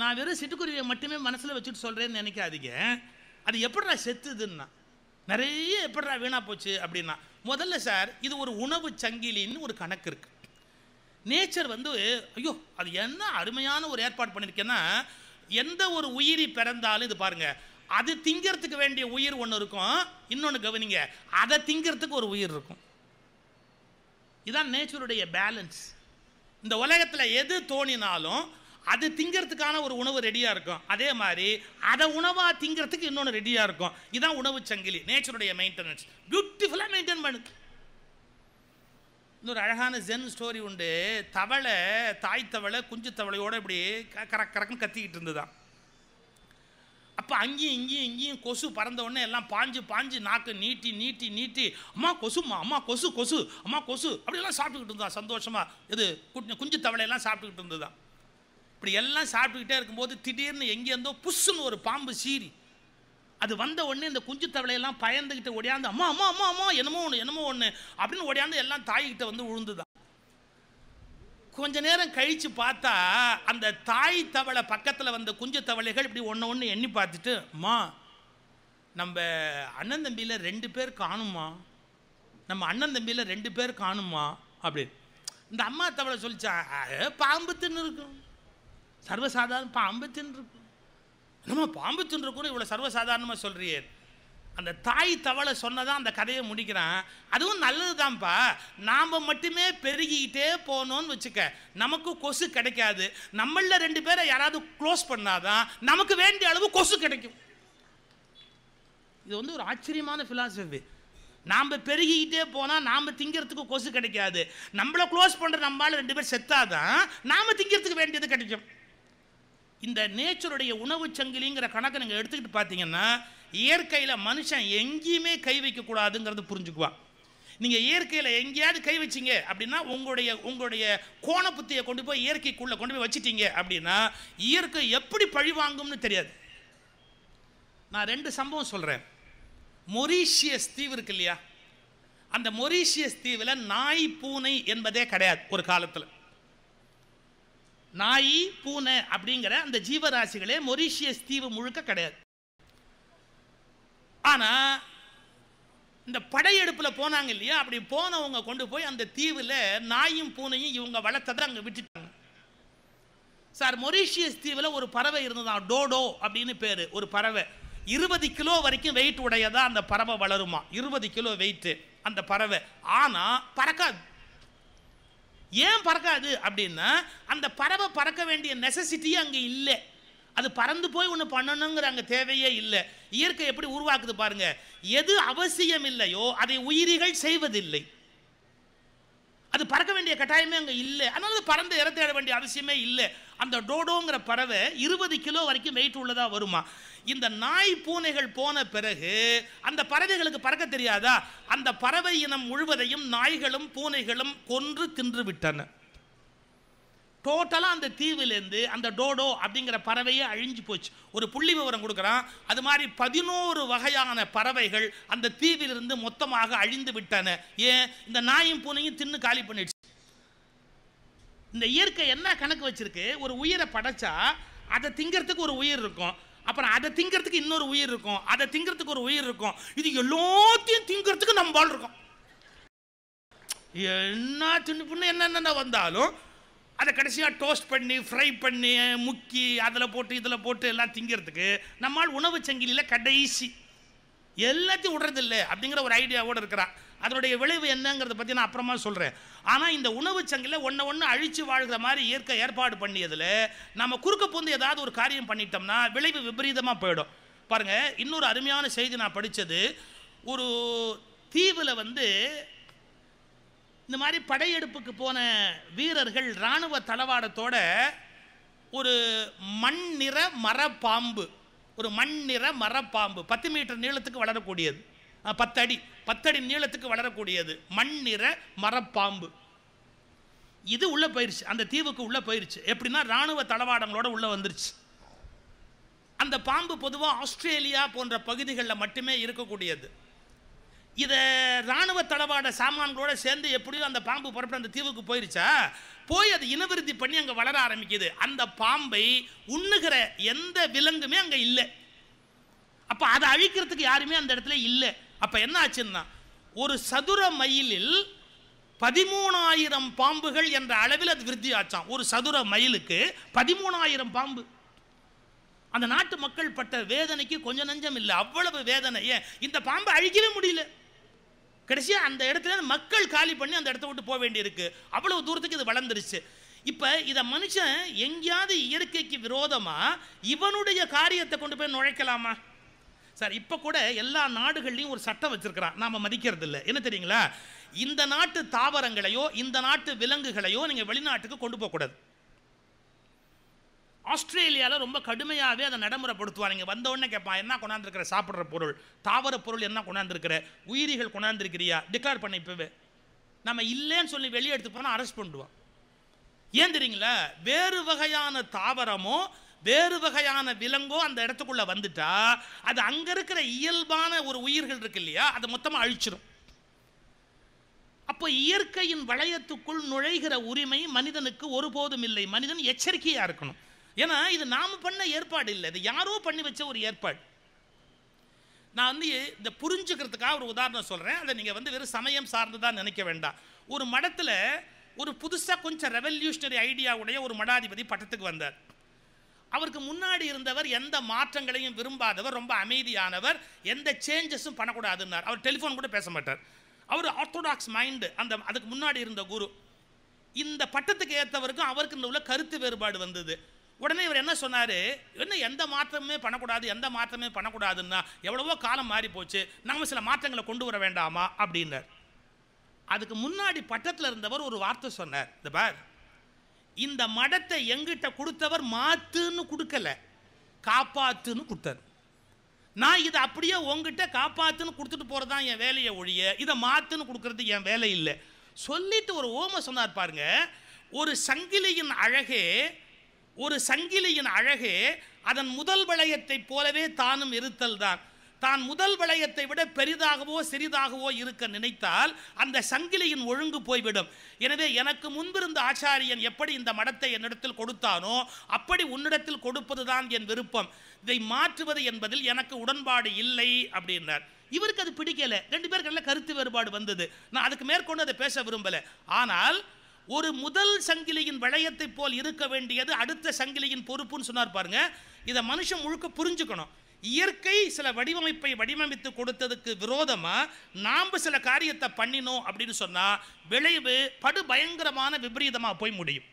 நான் வெறும் சிட்டுக்குருவியை மட்டுமே மனசில் வச்சுட்டு சொல்கிறேன்னு நினைக்காதீங்க. அது எப்படிடா செத்துதுன்னா, நிறைய எப்படிடா வீணாக போச்சு அப்படின்னா, முதல்ல சார் இது ஒரு உணவு சங்கிலின்னு ஒரு கணக்கு இருக்குது. நேச்சர் வந்து ஐயோ அது என்ன அருமையான ஒரு ஏற்பாடு பண்ணியிருக்கேன்னா, எந்த ஒரு உயிரி பிறந்தாலும் இது பாருங்க, அது திங்கிறதுக்கு வேண்டிய உயிர் ஒன்று இருக்கும், இன்னொன்று கவனிங்க, அதை திங்கிறதுக்கு ஒரு உயிர் இருக்கும். இதுதான் நேச்சருடைய பேலன்ஸ். இந்த உலகத்தில் எது தோணினாலும் அது திங்கிறதுக்கான ஒரு உணவு ரெடியாக இருக்கும், அதே மாதிரி அதை உணவாக திங்கிறதுக்கு இன்னொன்று ரெடியாக இருக்கும். இதுதான் உணவு சங்கிலி, நேச்சருடைய மெயின்டெனன்ஸ். பியூட்டிஃபுல்லாக மெயின்டைன் பண்ணுது. இன்னொரு அழகான ஜென் ஸ்டோரி உண்டு. தவளை, தாய் தவளை குஞ்சு தவளையோடு இப்படி கறக்குன்னு கத்திக்கிட்டு இருந்துதான். அப்போ அங்கேயும் இங்கேயும் இங்கேயும் கொசு பறந்த உடனே எல்லாம் பாஞ்சு பாஞ்சு நாக்கு நீட்டி நீட்டி நீட்டி அம்மா கொசுமா, அம்மா கொசு கொசு, அம்மா கொசு அப்படியெல்லாம் சாப்பிட்டுக்கிட்டு இருந்தான் சந்தோஷமாக. இது குஞ்சு தவளையெல்லாம் சாப்பிட்டுக்கிட்டு இருந்துதான். இப்படி எல்லாம் சாப்பிட்டுக்கிட்டே இருக்கும்போது திடீர்னு எங்கேருந்தோ புஷ்ஷுன்னு ஒரு பாம்பு சீறி அது வந்த உடனே இந்த குஞ்சு தவளையெல்லாம் பயந்துக்கிட்டு ஓடியாந்து அம்மா அம்மா அம்மா அம்மா என்னமோ ஒன்று என்னமோ ஒன்று அப்படின்னு ஓடியாந்து எல்லாம் தாய்கிட்ட வந்து விழுந்துதான். கொஞ்ச நேரம் கழித்து பார்த்தா அந்த தாய் தவளை பக்கத்தில் வந்த குஞ்சு தவளைகள் இப்படி ஒன்று ஒன்று எண்ணி பார்த்துட்டு, அம்மா நம்ம அண்ணன் தம்பியில் 2 பேர் காணுமா, நம்ம அண்ணன் தம்பியில் 2 பேர் காணுமா அப்படின்னு. இந்த அம்மா தவளை சொல்லிச்சா, பாம்பு தின்னு இருக்கும், சர்வசாதாரண பாம்பு தின்னு இருக்கும். என்னம்மா பாம்பு தின்னு இருக்குன்னு இவ்வளோ சர்வசாதாரணமாக சொல்கிறியே. அந்த தாய் தவளை சொன்னதான் அந்த கதையை முடிக்கிறான். அதுவும் நல்லது தான்ப்பா, நாம் மட்டுமே பெருகிக்கிட்டே போனோன்னு வச்சுக்க, நமக்கு கொசு கிடைக்காது. நம்மள 2 பேரை யாராவது க்ளோஸ் பண்ணாதான் நமக்கு வேண்டிய அளவு கொசு கிடைக்கும். இது வந்து ஒரு ஆச்சரியமான ஃபிலாசபி. நாம் பெருகிக்கிட்டே போனால் நாம் திங்கிறதுக்கு கொசு கிடைக்காது, நம்மளை க்ளோஸ் பண்ணுற நம்மளால் 2 பேர் செத்தாதான் நாம் திங்கிறதுக்கு வேண்டியது கிடைக்கும். இந்த நேச்சருடைய உணவு சங்கிலிங்கிற கணக்கை நீங்கள் எடுத்துக்கிட்டு பார்த்தீங்கன்னா, இயற்கையில் மனுஷன் எங்கேயுமே கை வைக்கக்கூடாதுங்கிறது புரிஞ்சுக்குவான். நீங்கள் இயற்கையில் எங்கேயாவது கை வச்சிங்க அப்படின்னா உங்களுடைய கோண புத்தியை கொண்டு போய் இயற்கைக்குள்ளே கொண்டு போய் வச்சிட்டீங்க அப்படின்னா இயற்கை எப்படி பழி வாங்கும்னு தெரியாது. நான் 2 சம்பவம் சொல்கிறேன். மொரீஷியஸ் தீவு இருக்கு இல்லையா, அந்த மொரீஷியஸ் தீவில் நாய் பூனை என்பதே கிடையாது. ஒரு காலத்தில் நாய் பூனை அப்படிங்கிற அந்த ஜீவராசிகளே மொரீஷியஸ் தீவு முழுக்க கிடையாது. ஆனால் இந்த படையெடுப்பில் போனாங்க இல்லையா, அப்படி போனவங்க கொண்டு போய் அந்த தீவில் நாயும் பூனையும் இவங்க வளர்த்ததை அங்கே விட்டுட்டாங்க. சார் மொரீஷியஸ் தீவில் ஒரு பறவை இருந்ததான், டோடோ அப்படின்னு பேர். ஒரு பறவை 20 கிலோ வரைக்கும் வெயிட் உடையதா அந்த பறவை வளருமா, 20 கிலோ வெயிட்டு அந்த பறவை. ஆனால் பறக்காது. ஏன் பறக்காது அப்படின்னா அந்த பறவை பறக்க வேண்டிய நெசசிட்டியே அங்கே இல்லை. அது பறந்து போய் ஒன்று பண்ணணுங்கிற அங்கே தேவையே இல்லை. இயற்கை எப்படி உருவாக்குது பாருங்க, எது அவசியம் இல்லையோ அதை உயிரிகள் செய்வதில்லை. அது பறக்க வேண்டிய கட்டாயமே அங்கே இல்லை, அதனால பறந்து இறந்து வேண்டிய அவசியமே இல்லை. அந்த டோடோங்கிற பறவை 20 கிலோ வரைக்கும் வெயிட் உள்ளதா வருமா. இந்த நாய் பூனைகள் போன பிறகு அந்த பறவைகளுக்கு பறக்க தெரியாதா, அந்த பறவை இனம் முழுவதையும் நாய்களும் பூனைகளும் கொன்று தின்று விட்டன. டோட்டலாக அந்த தீவிலேருந்து அந்த டோடோ அப்படிங்கிற பறவையே அழிஞ்சு போச்சு. ஒரு புள்ளி விவரம் கொடுக்குறான், அது மாதிரி 11 வகையான பறவைகள் அந்த தீவிலிருந்து மொத்தமாக அழிந்து விட்டன. ஏன், இந்த நாயும் பூனையும் தின்னு காலி பண்ணிடுச்சு. இந்த இயற்கை என்ன கணக்கு வச்சிருக்கு, ஒரு உயிரை படைச்சா அதை திங்கிறதுக்கு ஒரு உயிர் இருக்கும், அப்புறம் அதை திங்கிறதுக்கு இன்னொரு உயிர் இருக்கும், அதை திங்கிறதுக்கு ஒரு உயிர் இருக்கும், இது எல்லாத்தையும் திங்கிறதுக்கு நம்ம வாழ் இருக்கோம். என்ன சின்ன பொண்ணு என்னென்ன வந்தாலும் அதை கடைசியாக டோஸ்ட் பண்ணி ஃப்ரை பண்ணி முக்கி அதில் போட்டு இதில் போட்டு எல்லாம் திங்கிறதுக்கு நம்மால் உணவு சங்கிலியில் கடைசி எல்லாத்தையும் விடுறதில்லை அப்படிங்கிற ஒரு ஐடியாவோடு இருக்கிறான். அதனுடைய விளைவு என்னங்கிறத பற்றி நான் அப்புறமா சொல்கிறேன். ஆனால் இந்த உணவு சங்கிலில் ஒன்று அழித்து வாழ்கிற மாதிரி இயற்கை ஏற்பாடு பண்ணியதில் நம்ம குறுக்க பூந்து ஏதாவது ஒரு காரியம் பண்ணிட்டோம்னா விளைவு விபரீதமாக போயிடும். பாருங்கள், இன்னொரு அருமையான செய்தி நான் படித்தது. ஒரு தீவில் வந்து இந்த மாதிரி படையெடுப்புக்கு போன வீரர்கள் இராணுவ தளவாடத்தோட ஒரு மண்ணிற மரப்பாம்பு, ஒரு மண்ணிற மரப்பாம்பு 10 மீட்டர் நீளத்துக்கு வளரக்கூடியது, 10 அடி நீளத்துக்கு வளரக்கூடியது மண்ணிற மரப்பாம்பு. இது உள்ளே போயிடுச்சு, அந்த தீவுக்கு உள்ளே போயிடுச்சு. எப்படின்னா இராணுவ தளவாடங்களோட உள்ளே வந்துருச்சு. அந்த பாம்பு பொதுவாக ஆஸ்திரேலியா போன்ற பகுதிகளில் மட்டுமே இருக்கக்கூடியது. இதை இராணுவ தளவாட சாமான்களோட சேர்ந்து எப்படியோ அந்த பாம்பு புறப்பட்டு அந்த தீவுக்கு போயிருச்சா, போய் அது இனவிருத்தி பண்ணி அங்கே வளர ஆரம்பிக்குது. அந்த பாம்பை உண்ணுகிற எந்த விலங்குமே அங்கே இல்லை. அப்போ அதை அழிக்கிறதுக்கு யாருமே அந்த இடத்துல இல்லை. அப்போ என்ன ஆச்சுன்னா, ஒரு சதுர மைலில் 13,000 பாம்புகள் என்ற அளவில் அது விருத்தி ஆச்சான். ஒரு சதுர மைலுக்கு 13,000 பாம்பு. அந்த நாட்டு மக்கள் பட்ட வேதனைக்கு கொஞ்சம் நஞ்சம் இல்லை, அவ்வளவு வேதனை. ஏன் இந்த பாம்பை அழிக்கவே முடியல. கடைசியா அந்த இடத்துல மக்கள் காலி பண்ணி அந்த இடத்த விட்டு போக வேண்டியிருக்கு. அவ்வளவு தூரத்துக்கு இது வளர்ந்துருச்சு. இப்போ இதை மனுஷன் எங்கேயாவது இயற்கைக்கு விரோதமா இவனுடைய காரியத்தை கொண்டு போய் நுழைக்கலாமா சார்? இப்போ கூட எல்லா நாடுகள்லையும் ஒரு சட்டம் வச்சிருக்கிறான், நாம மதிக்கிறது இல்லை. என்ன தெரியுங்களா, இந்த நாட்டு தாவரங்களையோ இந்த நாட்டு விலங்குகளையோ நீங்கள் வெளிநாட்டுக்கு கொண்டு போகக்கூடாது. ஆஸ்திரேலியாவில் ரொம்ப கடுமையாகவே அதை நடைமுறைப்படுத்துவாங்க. வந்த உடனே கேட்பான், என்ன கொண்டாந்துருக்கிற சாப்பிட்ற பொருள், தாவர பொருள் என்ன கொண்டாந்துருக்கிற, உயிரிகள் கொண்டாந்துருக்கிறியா, டிக்ளேர் பண்ண. இப்போவே நம்ம இல்லைன்னு சொல்லி வெளியே எடுத்து போனால் அரெஸ்ட் பண்ணுவான். ஏன் தெரியுங்களா, வேறு வகையான தாவரமோ வேறு வகையான விலங்கோ அந்த இடத்துக்குள்ள வந்துட்டா அது அங்க இருக்கிற இயல்பான ஒரு உயிர்கள் இருக்கு இல்லையா, அதை மொத்தமாக அழிச்சிடும். அப்போ இயற்கையின் வளையத்துக்குள் நுழைகிற உரிமை மனிதனுக்கு ஒருபோதும் இல்லை. மனிதன் எச்சரிக்கையாக இருக்கணும். ஏன்னா இது நாம பண்ண ஏற்பாடு இல்லை, இது யாரோ பண்ணி வச்ச ஒரு ஏற்பாடு. நான் வந்து இந்த புரிஞ்சுக்கிறதுக்காக ஒரு உதாரணம் சொல்கிறேன். அதை நீங்கள் வந்து வெறும் சமயம் சார்ந்துதான் நினைக்க வேண்டாம். ஒரு மடத்தில் ஒரு புதுசாக கொஞ்சம் ரெவல்யூஷனரி ஐடியாவுடைய ஒரு மடாதிபதி பட்டத்துக்கு வந்தார். அவருக்கு முன்னாடி இருந்தவர் எந்த மாற்றங்களையும் விரும்பாதவர், ரொம்ப அமைதியானவர், எந்த சேஞ்சஸும் பண்ணக்கூடாதுன்னார். அவர் டெலிஃபோன் கூட பேச மாட்டார். அவர் ஆர்த்தோடாக்ஸ் மைண்டு. அதுக்கு முன்னாடி இருந்த குரு. இந்த பட்டத்துக்கு ஏற்றவருக்கும் அவருக்கு உள்ள கருத்து வேறுபாடு வந்தது. உடனே இவர் என்ன சொன்னார், என்ன எந்த மாற்றமே பண்ணக்கூடாது, எந்த மாற்றமே பண்ணக்கூடாதுன்னா எவ்வளவோ காலம் மாறி போச்சு, நம்ம சில மாற்றங்களை கொண்டு வர வேண்டாமா அப்படின்னார். அதுக்கு முன்னாடி பட்டத்தில் இருந்தவர் ஒரு வார்த்தை சொன்னார், இந்த பார், இந்த மடத்தை எங்கிட்ட கொடுத்தவர் மாத்துன்னு கொடுக்கல, காப்பாத்துன்னு கொடுத்தார். நான் இதை அப்படியே உங்ககிட்ட காப்பாத்துன்னு கொடுத்துட்டு போகிறதான் என் வேலையை ஒழிய இதை மாத்துன்னு கொடுக்கறது என் வேலை இல்லை. சொல்லிட்டு ஒரு ஓமை சொன்னார் பாருங்க. ஒரு சங்கிலியின் அழகே அதன் முதல் வளையத்தை போலவே தானும் இருத்தல் தான். தான் முதல் வளையத்தை விட பெரிதாகவோ சிறிதாகவோ இருக்க நினைத்தால் அந்த சங்கிலியின் ஒழுங்கு போய்விடும். எனவே எனக்கு முன்பிருந்த ஆச்சாரியன் எப்படி இந்த மடத்தை என்னிடத்தில் கொடுத்தானோ அப்படி உன்னிடத்தில் கொடுப்பதுதான் என் விருப்பம். இதை மாற்றுவது என்பதில் எனக்கு உடன்பாடு இல்லை அப்படின்னார். இவருக்கு அது பிடிக்கல. ரெண்டு பேருக்கு நல்ல கருத்து வேறுபாடு வந்தது. நான் அதுக்கு மேற்கொண்டு அதை பேச விரும்பல. ஆனால் ஒரு முதல் சங்கிலியின் வளையத்தை போல் இருக்க வேண்டியது அடுத்த சங்கிலியின் பொறுப்புன்னு சொன்னார் பாருங்க. இதை மனுஷன் முழுக்க புரிஞ்சுக்கணும். இயற்கை சில வடிவமைப்பை வடிவமைத்து கொடுத்ததுக்கு விரோதமா நாம சில காரியத்தை பண்ணினோம் அப்படின்னு சொன்னா விளைவு படு பயங்கரமான விபரீதமா போய் முடியும்.